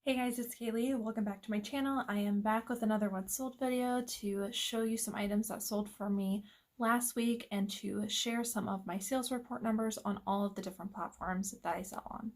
Hey guys, it's Kaylee. Welcome back to my channel. I am back with another What Sold video to show you some items that sold for me last week and to share some of my sales report numbers on all of the different platforms that I sell on.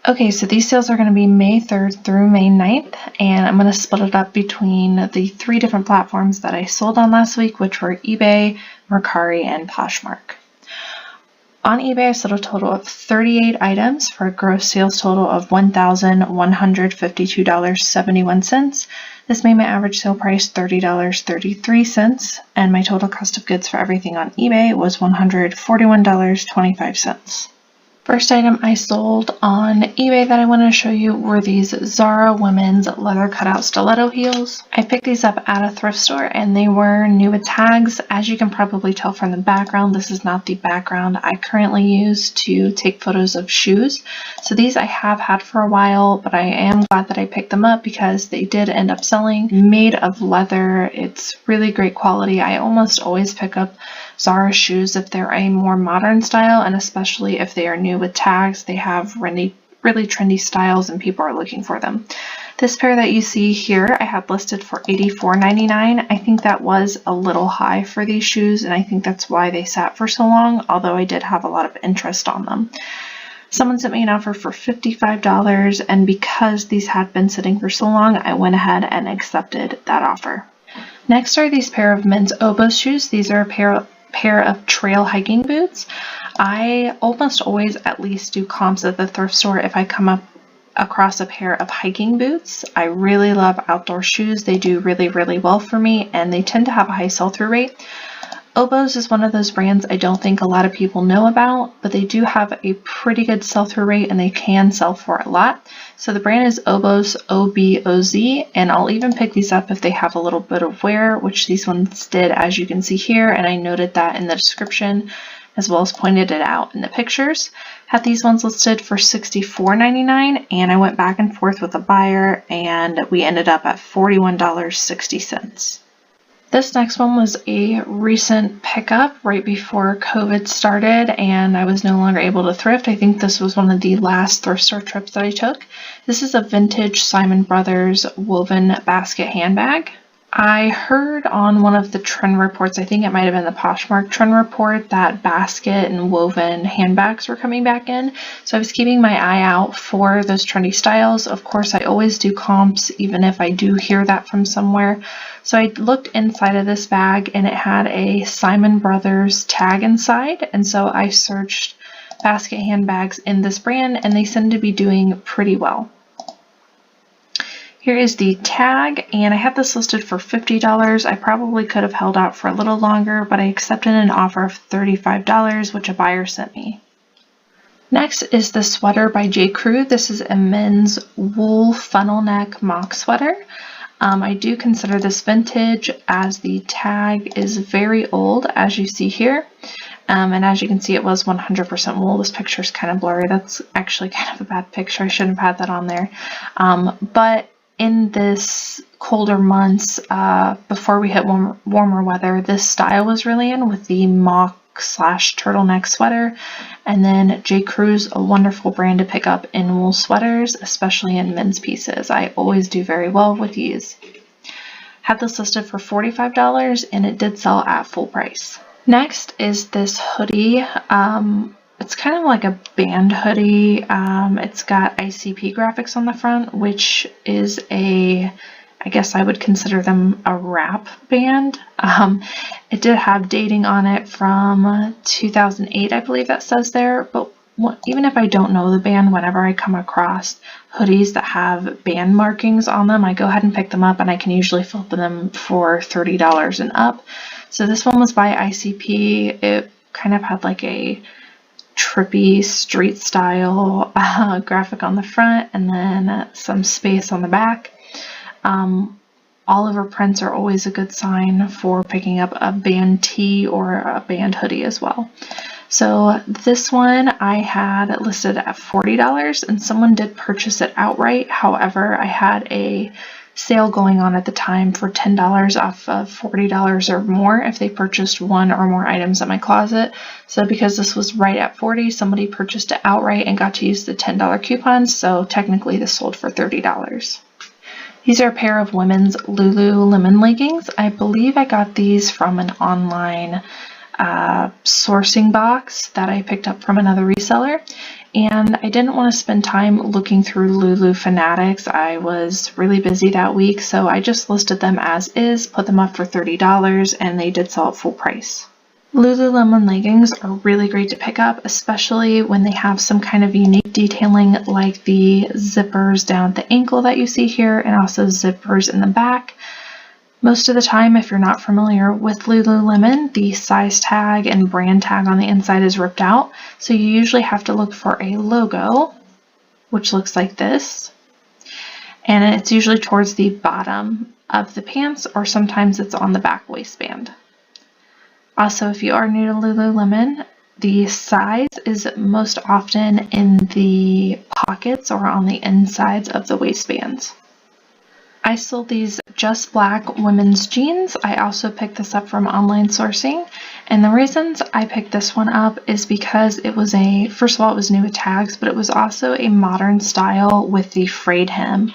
Okay, so these sales are going to be May 3rd through May 9th, and I'm going to split it up between the three different platforms that I sold on last week, which were eBay, Mercari, and Poshmark. On eBay, I sold a total of 38 items for a gross sales total of $1,152.71. This made my average sale price $30.33, and my total cost of goods for everything on eBay was $141.25. First item I sold on eBay that I wanted to show you were these Zara women's leather cutout stiletto heels. I picked these up at a thrift store and they were new with tags. As you can probably tell from the background, this is not the background I currently use to take photos of shoes. So these I have had for a while, but I am glad that I picked them up because they did end up selling. Made of leather, it's really great quality. I almost always pick up Zara shoes if they're a more modern style, and especially if they are new with tags. They have really trendy styles and people are looking for them. This pair that you see here I had listed for $84.99. I think that was a little high for these shoes, and I think that's why they sat for so long, although I did have a lot of interest on them. Someone sent me an offer for $55, and because these had been sitting for so long, I went ahead and accepted that offer. Next are these pair of men's oboe shoes. These are a pair of trail hiking boots. I almost always at least do comps at the thrift store if I come across a pair of hiking boots. I really love outdoor shoes. They do really well for me, and they tend to have a high sell-through rate. Oboes is one of those brands I don't think a lot of people know about, but they do have a pretty good sell-through rate and they can sell for a lot. So the brand is Oboz, O-B-O-Z, and I'll even pick these up if they have a little bit of wear, which these ones did, as you can see here, and I noted that in the description as well as pointed it out in the pictures. Had these ones listed for $64.99, and I went back and forth with a buyer and we ended up at $41.60. This next one was a recent pickup right before COVID started and I was no longer able to thrift. I think this was one of the last thrift store trips that I took. This is a vintage Simon Brothers woven basket handbag. I heard on one of the trend reports, I think it might have been the Poshmark trend report, that basket and woven handbags were coming back in. So I was keeping my eye out for those trendy styles. Of course, I always do comps, even if I do hear that from somewhere. So I looked inside of this bag and it had a Simon Brothers tag inside. And so I searched basket handbags in this brand and they seem to be doing pretty well. Here is the tag, and I had this listed for $50. I probably could have held out for a little longer, but I accepted an offer of $35, which a buyer sent me. Next is the sweater by J. Crew. This is a men's wool funnel neck mock sweater. I do consider this vintage as the tag is very old, as you see here. And as you can see, it was 100% wool. This picture is kind of blurry. That's actually kind of a bad picture. I shouldn't have had that on there. But in this colder months, before we hit warmer weather, this style was really in with the mock / turtleneck sweater. And then J. Crew's a wonderful brand to pick up in wool sweaters, especially in men's pieces. I always do very well with these. Had this listed for $45 and it did sell at full price. Next is this hoodie. It's kind of like a band hoodie. It's got ICP graphics on the front, which is I guess I would consider them a rap band. It did have dating on it from 2008, I believe that says there, but even if I don't know the band, whenever I come across hoodies that have band markings on them, I go ahead and pick them up and I can usually flip them for $30 and up. So this one was by ICP. It kind of had like a trippy street style graphic on the front and then some space on the back. Oliver prints are always a good sign for picking up a band tee or a band hoodie as well. So this one I had listed at $40 and someone did purchase it outright. However, I had a sale going on at the time for $10 off of $40 or more if they purchased one or more items in my closet. So because this was right at $40, somebody purchased it outright and got to use the $10 coupons, so technically this sold for $30. These are a pair of women's Lululemon leggings. I believe I got these from an online sourcing box that I picked up from another reseller, and I didn't want to spend time looking through Lulu Fanatics. I was really busy that week, so I just listed them as is, put them up for $30, and they did sell at full price. Lululemon leggings are really great to pick up, especially when they have some kind of unique detailing like the zippers down at the ankle that you see here, and also zippers in the back. Most of the time, if you're not familiar with Lululemon, the size tag and brand tag on the inside is ripped out, so you usually have to look for a logo, which looks like this, and it's usually towards the bottom of the pants, or sometimes it's on the back waistband. Also, if you are new to Lululemon, the size is most often in the pockets or on the insides of the waistbands. I sold these Just Black women's jeans. I also picked this up from online sourcing, and the reasons I picked this one up is because it was first of all, it was new with tags, but it was also a modern style with the frayed hem.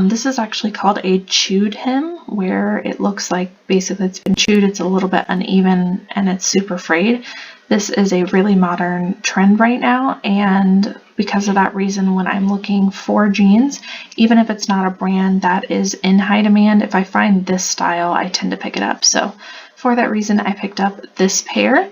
This is actually called a chewed hem, where it looks like basically it's been chewed, it's a little bit uneven, and it's super frayed. This is a really modern trend right now, and because of that reason, when I'm looking for jeans, even if it's not a brand that is in high demand, if I find this style, I tend to pick it up. So for that reason, I picked up this pair.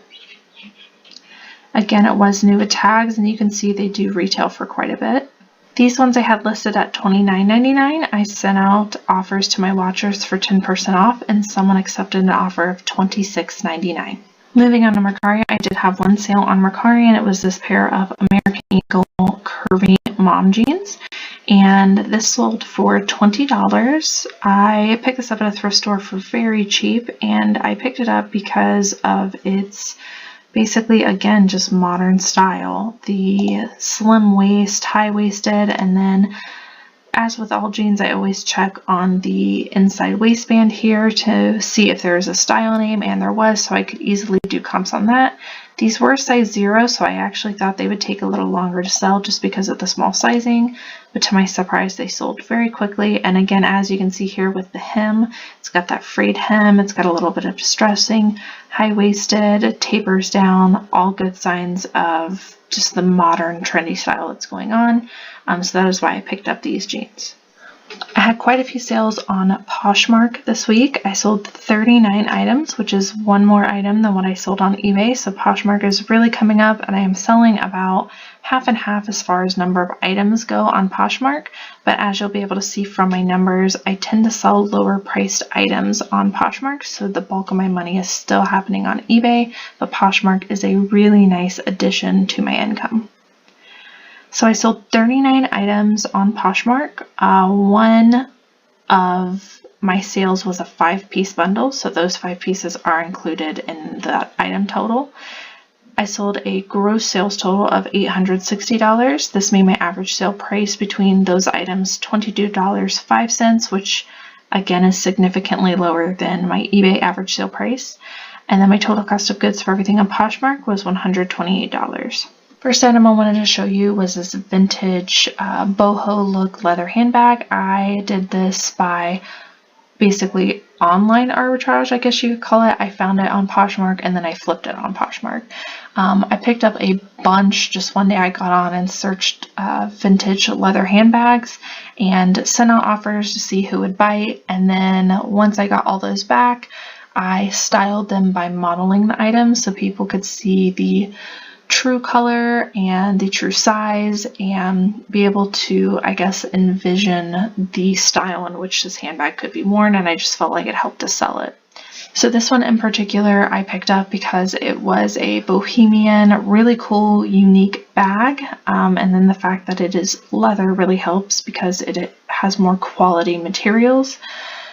Again, it was new with tags, and you can see they do retail for quite a bit. These ones I had listed at $29.99. I sent out offers to my watchers for 10% off, and someone accepted an offer of $26.99. Moving on to Mercari, I did have one sale on Mercari, and it was this pair of American Eagle curvy mom jeans, and this sold for $20. I picked this up at a thrift store for very cheap, and I picked it up because of its basically, again, just modern style. The slim waist, high-waisted, and then as with all jeans, I always check on the inside waistband here to see if there is a style name, and there was, so I could easily do comps on that. These were size 0, so I actually thought they would take a little longer to sell just because of the small sizing, but to my surprise, they sold very quickly. And again, as you can see here with the hem, it's got that frayed hem, it's got a little bit of distressing, high-waisted, tapers down, all good signs of just the modern trendy style that's going on. So that is why I picked up these jeans. I had quite a few sales on Poshmark this week. I sold 39 items, which is one more item than what I sold on eBay. So Poshmark is really coming up, and I am selling about half and half as far as number of items go on Poshmark. But as you'll be able to see from my numbers, I tend to sell lower priced items on Poshmark. So the bulk of my money is still happening on eBay, but Poshmark is a really nice addition to my income. So I sold 39 items on Poshmark. One of my sales was a 5-piece bundle, so those 5 pieces are included in that item total. I sold a gross sales total of $860. This made my average sale price between those items $22.05, which again is significantly lower than my eBay average sale price. And then my total cost of goods for everything on Poshmark was $128. First item I wanted to show you was this vintage boho look leather handbag. I did this by basically online arbitrage, I guess you could call it. I found it on Poshmark and then I flipped it on Poshmark. I picked up a bunch just one day. I got on and searched vintage leather handbags and sent out offers to see who would bite. And then once I got all those back, I styled them by modeling the items so people could see the true color and the true size and be able to, I guess, envision the style in which this handbag could be worn, and I just felt like it helped to sell it. So this one in particular I picked up because it was a bohemian, really cool, unique bag, and then the fact that it is leather really helps because it has more quality materials.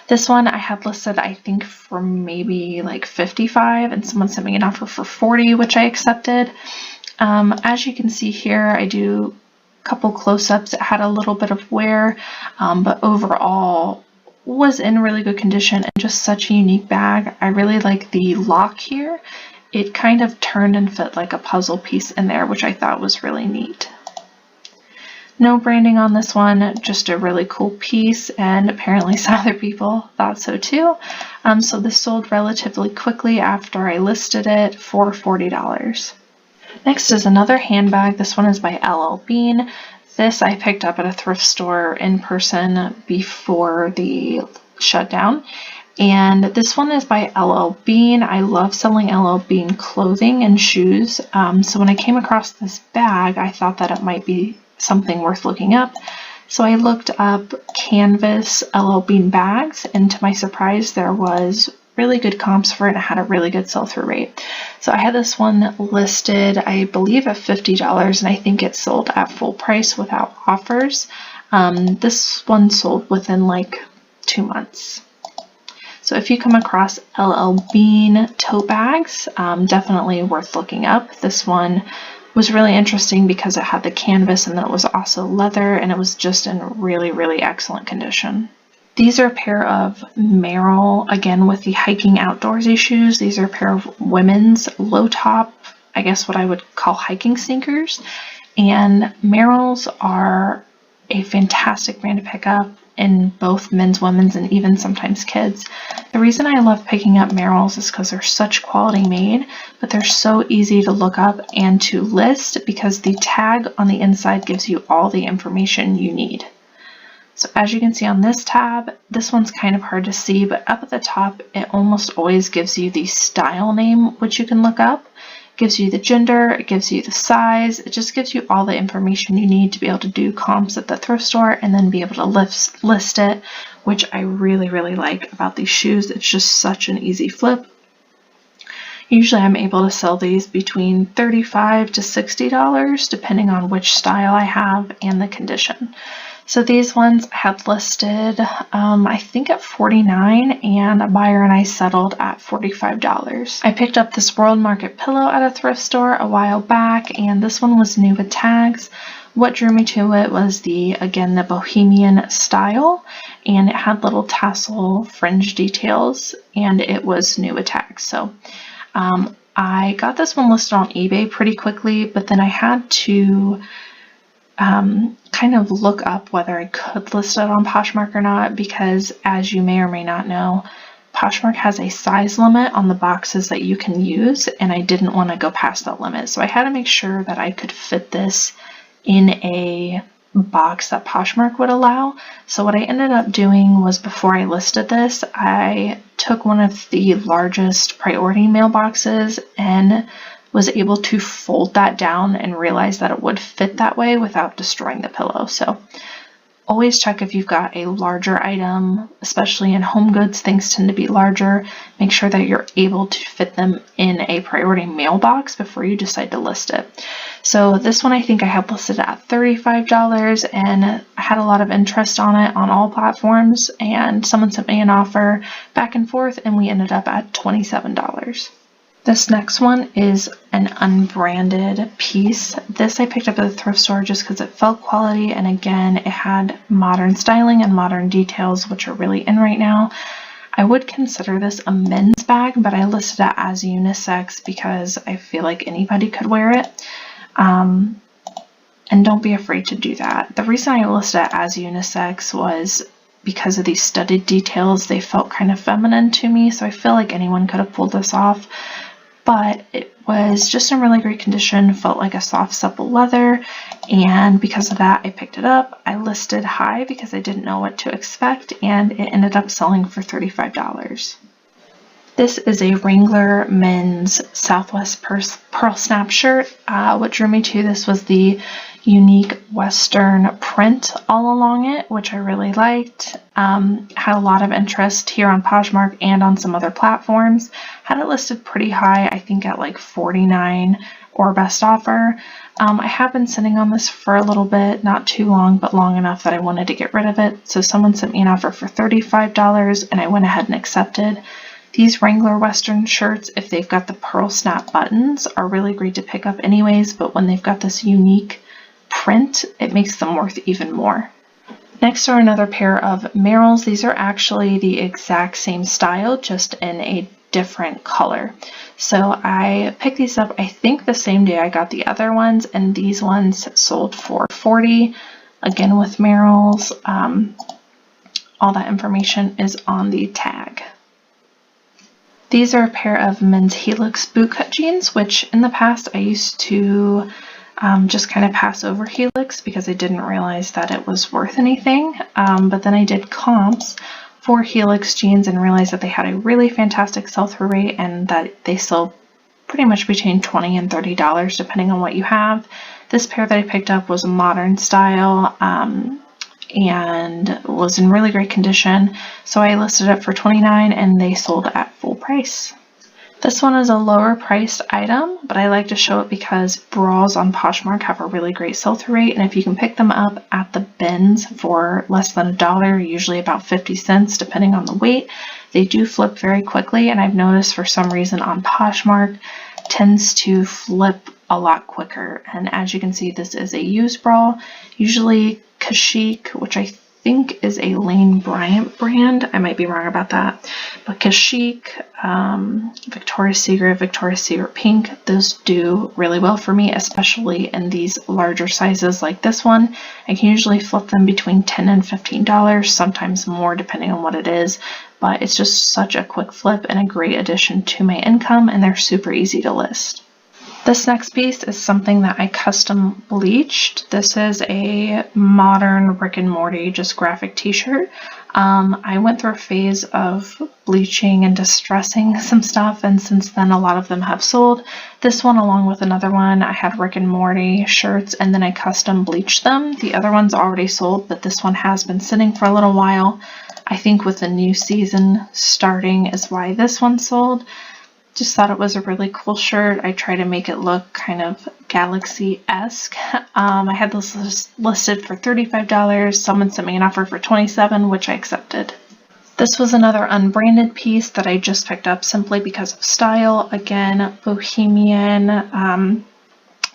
This one I had listed, I think, for maybe like $55, and someone sent me an offer for $40, which I accepted. As you can see here, I do a couple close-ups. It had a little bit of wear, but overall, was in really good condition and just such a unique bag. I really like the lock here. It kind of turned and fit like a puzzle piece in there, which I thought was really neat. No branding on this one, just a really cool piece, and apparently some other people thought so too. So this sold relatively quickly after I listed it for $40. Next is another handbag. This one is by LL Bean. This I picked up at a thrift store in person before the shutdown. And this one is by LL Bean. I love selling LL Bean clothing and shoes. So when I came across this bag, I thought that it might be something worth looking up. So I looked up canvas LL Bean bags, and to my surprise, there was really good comps for it and it had a really good sell-through rate. So I had this one listed, I believe, at $50, and I think it sold at full price without offers. This one sold within like 2 months. So if you come across LL Bean tote bags, definitely worth looking up. This one was really interesting because it had the canvas and then it was also leather, and it was just in really, really excellent condition. These are a pair of Merrell, again with the hiking outdoorsy shoes. These are a pair of women's low top, I guess what I would call hiking sneakers. And Merrells are a fantastic brand to pick up in both men's, women's, and even sometimes kids. The reason I love picking up Merrells is because they're such quality made, but they're so easy to look up and to list because the tag on the inside gives you all the information you need. So as you can see on this tab, this one's kind of hard to see, but up at the top, it almost always gives you the style name, which you can look up. It gives you the gender, it gives you the size, it just gives you all the information you need to be able to do comps at the thrift store and then be able to list it, which I really, really like about these shoes. It's just such an easy flip. Usually I'm able to sell these between $35 to $60, depending on which style I have and the condition. So these ones I had listed, I think at $49, and a buyer and I settled at $45. I picked up this World Market pillow at a thrift store a while back, and this one was new with tags. What drew me to it was again, the bohemian style, and it had little tassel fringe details, and it was new with tags. So I got this one listed on eBay pretty quickly, but then I had to kind of look up whether I could list it on Poshmark or not, because as you may or may not know, Poshmark has a size limit on the boxes that you can use, and I didn't want to go past that limit. So I had to make sure that I could fit this in a box that Poshmark would allow. So what I ended up doing was, before I listed this, I took one of the largest priority mailboxes and was able to fold that down and realize that it would fit that way without destroying the pillow. So always check if you've got a larger item, especially in home goods, things tend to be larger. Make sure that you're able to fit them in a priority mailbox before you decide to list it. So this one I think I have listed at $35, and I had a lot of interest on it on all platforms, and someone sent me an offer back and forth and we ended up at $27. This next one is an unbranded piece. This I picked up at the thrift store just because it felt quality, and again, it had modern styling and modern details, which are really in right now. I would consider this a men's bag, but I listed it as unisex because I feel like anybody could wear it. And don't be afraid to do that. The reason I listed it as unisex was because of these studded details. They felt kind of feminine to me, so I feel like anyone could have pulled this off. But it was just in really great condition, felt like a soft, supple leather, and because of that, I picked it up. I listed high because I didn't know what to expect, and it ended up selling for $35. This is a Wrangler men's Southwest pearl snap shirt. What drew me to this was the unique Western print all along it, which I really liked. Had a lot of interest here on Poshmark and on some other platforms. Had it listed pretty high, I think at like $49 or best offer. I have been sitting on this for a little bit, not too long, but long enough that I wanted to get rid of it. So someone sent me an offer for $35, and I went ahead and accepted. These Wrangler Western shirts, if they've got the pearl snap buttons, are really great to pick up anyways, but when they've got this unique print, it makes them worth even more. Next are another pair of Merrells. These are actually the exact same style, just in a different color. So I picked these up, I think the same day I got the other ones, and these ones sold for $40. Again with Merrells. All that information is on the tag. These are a pair of men's Helix bootcut jeans, which in the past I used to just kind of pass over Helix because I didn't realize that it was worth anything. But then I did comps for Helix jeans and realized that they had a really fantastic sell-through rate and that they sell pretty much between $20 and $30 depending on what you have. This pair that I picked up was a modern style and was in really great condition, so I listed it for $29 and they sold at full price. This one is a lower priced item, but I like to show it because bras on Poshmark have a really great sell-through rate, and if you can pick them up at the bins for less than $1, usually about 50 cents depending on the weight, they do flip very quickly, and I've noticed for some reason on Poshmark tends to flip a lot quicker. And as you can see, this is a used bra, usually Kashik, which I think is a Lane Bryant brand. I might be wrong about that. But Kashik, Victoria's Secret Pink, those do really well for me, especially in these larger sizes like this one. I can usually flip them between $10 and $15, sometimes more depending on what it is. But it's just such a quick flip and a great addition to my income, and they're super easy to list. This next piece is something that I custom bleached. This is a modern Rick and Morty just graphic t-shirt. I went through a phase of bleaching and distressing some stuff, and since then a lot of them have sold. This one along with another one, I had Rick and Morty shirts and then I custom bleached them. The other one's already sold, but this one has been sitting for a little while. I think with the new season starting is why this one sold. Just thought it was a really cool shirt. I try to make it look kind of galaxy-esque. I had this listed for $35. Someone sent me an offer for $27, which I accepted. This was another unbranded piece that I just picked up simply because of style. Again, bohemian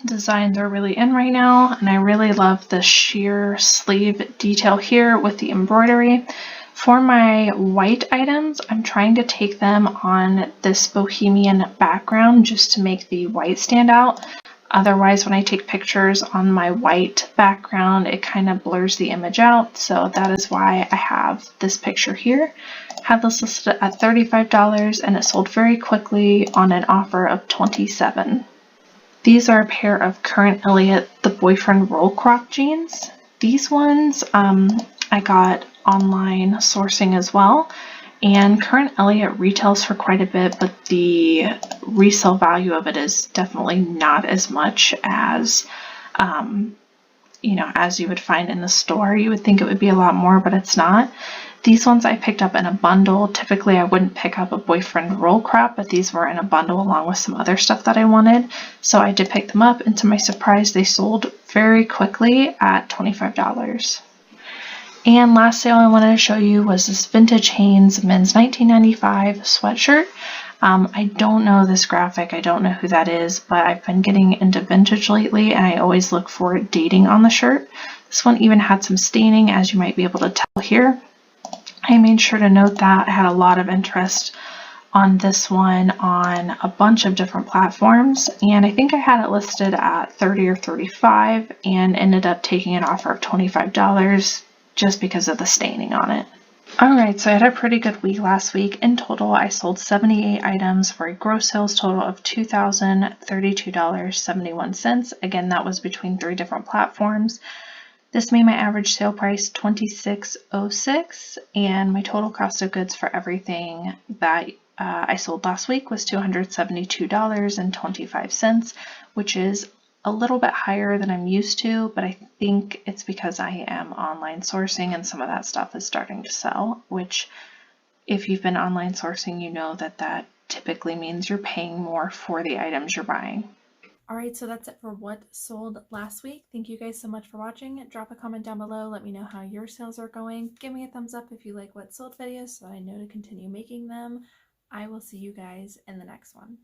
designs are really in right now, and I really love the sheer sleeve detail here with the embroidery. For my white items, I'm trying to take them on this bohemian background just to make the white stand out. Otherwise, when I take pictures on my white background, it kind of blurs the image out. So that is why I have this picture here. I have this listed at $35 and it sold very quickly on an offer of $27. These are a pair of Current Elliott The Boyfriend Roll Crop jeans. These ones I got online sourcing as well, and Current Elliott retails for quite a bit, but the resale value of it is definitely not as much as as you would find in the store. You would think it would be a lot more, but it's not. These ones I picked up in a bundle. Typically I wouldn't pick up a boyfriend roll crop, but these were in a bundle along with some other stuff that I wanted, so I did pick them up, and to my surprise they sold very quickly at $25. And last sale I wanted to show you was this vintage Hanes men's 1995 sweatshirt. I don't know this graphic, I don't know who that is, but I've been getting into vintage lately and I always look for dating on the shirt. This one even had some staining, as you might be able to tell here. I made sure to note that I had a lot of interest on this one on a bunch of different platforms, and I think I had it listed at $30 or $35 and ended up taking an offer of $25. Just because of the staining on it. Alright, so I had a pretty good week last week. In total, I sold 78 items for a gross sales total of $2,032.71. Again, that was between 3 different platforms. This made my average sale price $26.06, and my total cost of goods for everything that I sold last week was $272.25, which is a little bit higher than I'm used to, but I think it's because I am online sourcing and some of that stuff is starting to sell, which if you've been online sourcing, you know that that typically means you're paying more for the items you're buying. Alright, so that's it for what sold last week. Thank you guys so much for watching. Drop a comment down below. Let me know how your sales are going. Give me a thumbs up if you like what sold videos so that I know to continue making them. I will see you guys in the next one.